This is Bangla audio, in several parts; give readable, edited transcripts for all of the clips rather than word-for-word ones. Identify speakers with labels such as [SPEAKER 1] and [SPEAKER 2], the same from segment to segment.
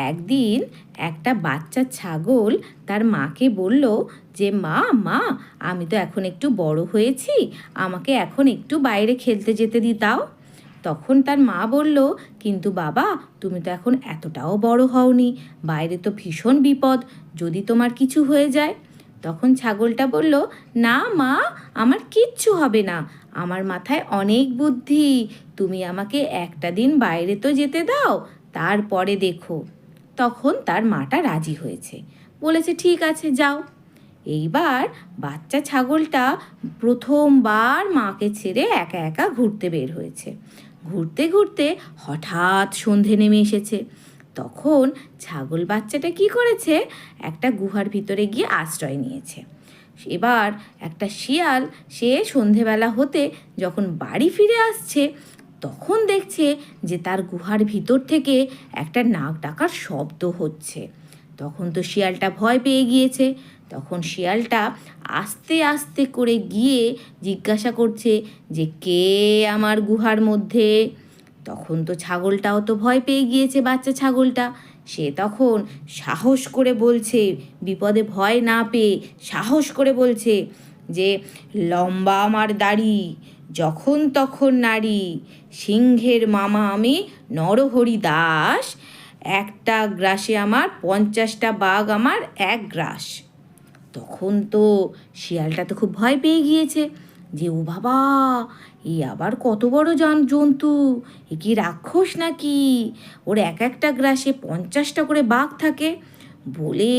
[SPEAKER 1] একদিন একটা বাচ্চা ছাগল তার মাকে বলল যে মা মা আমি তো এখন একটু বড় হয়েছি, আমাকে এখন একটু বাইরে খেলতে যেতে দাও। তখন তার মা বলল, কিন্তু বাবা তুমি তো এখন এতটাও বড় হওনি, বাইরে তো ভীষণ বিপদ, যদি তোমার কিছু হয়ে যায়। তখন ছাগলটা বলল, না মা, আমার কিচ্ছু হবে না, আমার মাথায় অনেক বুদ্ধি, তুমি আমাকে একটা দিন বাইরে তো যেতে দাও, তারপরে দেখো। তখন তার মাটা রাজি হয়েছে, বলেছে ঠিক আছে যাও। এইবার বাচ্চা ছাগলটা প্রথমবার মাকে ছেড়ে একা একা ঘুরতে বের হয়েছে। ঘুরতে ঘুরতে হঠাৎ সন্ধে নেমে এসেছে। তখন ছাগল বাচ্চাটা কি করেছে, একটা গুহার ভিতরে গিয়ে আশ্রয় নিয়েছে। এবার একটা শিয়াল সে সন্ধেবেলা হতে যখন বাড়ি ফিরে আসছে, তখন দেখছে যে তার গুহার ভিতর থেকে একটা নাক ডাকার শব্দ হচ্ছে। তখন তো শিয়ালটা ভয় পেয়ে গিয়েছে। তখন শিয়ালটা আস্তে আস্তে করে গিয়ে জিজ্ঞাসা করছে যে কে আমার গুহার মধ্যে। তখন তো ছাগলটাও তো ভয় পেয়ে গিয়েছে, বাচ্চা ছাগলটা। সে তখন সাহস করে বলছে, বিপদে ভয় না পেয়ে সাহস করে বলছে যে লম্বা আমার দাড়ি, যখন তখন নারী, সিংহের মামা আমি নরহরি দাস, একটা গ্রাসে আমার 50টা বাঘ আমার এক গ্রাস। তখন তো শিয়ালটা তো খুব ভয় পেয়ে গিয়েছে যে ও বাবা, এ আবার কত বড় জন্তু, এ কি রাক্ষস নাকি, ওর এক একটা গ্রাসে 50টা করে বাঘ থাকে, বলে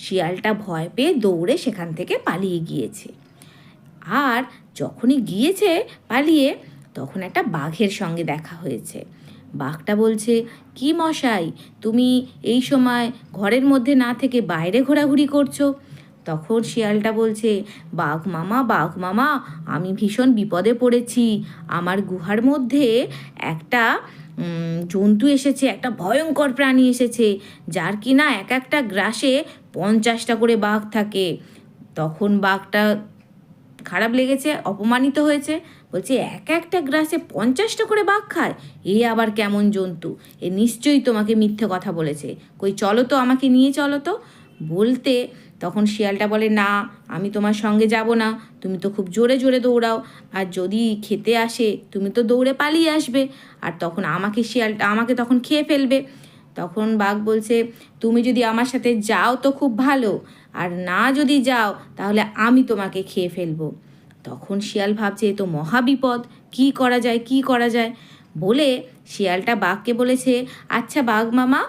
[SPEAKER 1] শিয়ালটা ভয় পেয়ে দৌড়ে সেখান থেকে পালিয়ে গিয়েছে। আর যখনই গিয়েছে পালিয়ে, তখন একটা বাঘের সঙ্গে দেখা হয়েছে। বাঘটা বলছে, কি মশাই, তুমি এই সময় ঘরের মধ্যে না থেকে বাইরে ঘোরাঘুরি করছো? তখন শিয়ালটা বলছে, বাঘ মামা, আমি ভীষণ বিপদে পড়েছি, আমার গুহার মধ্যে একটা জন্তু এসেছে, একটা ভয়ঙ্কর প্রাণী এসেছে, যার কিনা এক একটা গ্রাসে 50টা করে বাঘ থাকে। তখন বাঘটা খারাপ লেগেছে, অপমানিত হয়েছে, বলছে এক একটা গ্রাসে 50টা করে বাঘ খায়, এ আবার কেমন জন্তু, এ নিশ্চয়ই তোমাকে মিথ্যে কথা বলেছে, কই চলো তো, আমাকে নিয়ে চলো তো। বলতে তখন শিয়ালটা বলে, না আমি তোমার সঙ্গে যাব না, তুমি তো খুব জোরে জোরে দৌড়াও, আর যদি খেতে আসে তুমি তো দৌড়ে পালিয়ে আসবে, আর তখন আমাকে তখন খেয়ে ফেলবে। তখন বাঘ বলছে, তুমি যদি আমার সাথে যাও তো খুব ভালো, আর না যদি যাও তাহলে আমি তোমাকে খেয়ে ফেলবো। তখন শিয়াল ভাবছে এ তো মহাবিপদ, কী করা যায় বলে শিয়ালটা বাঘকে বলেছে, আচ্ছা বাঘ মামা,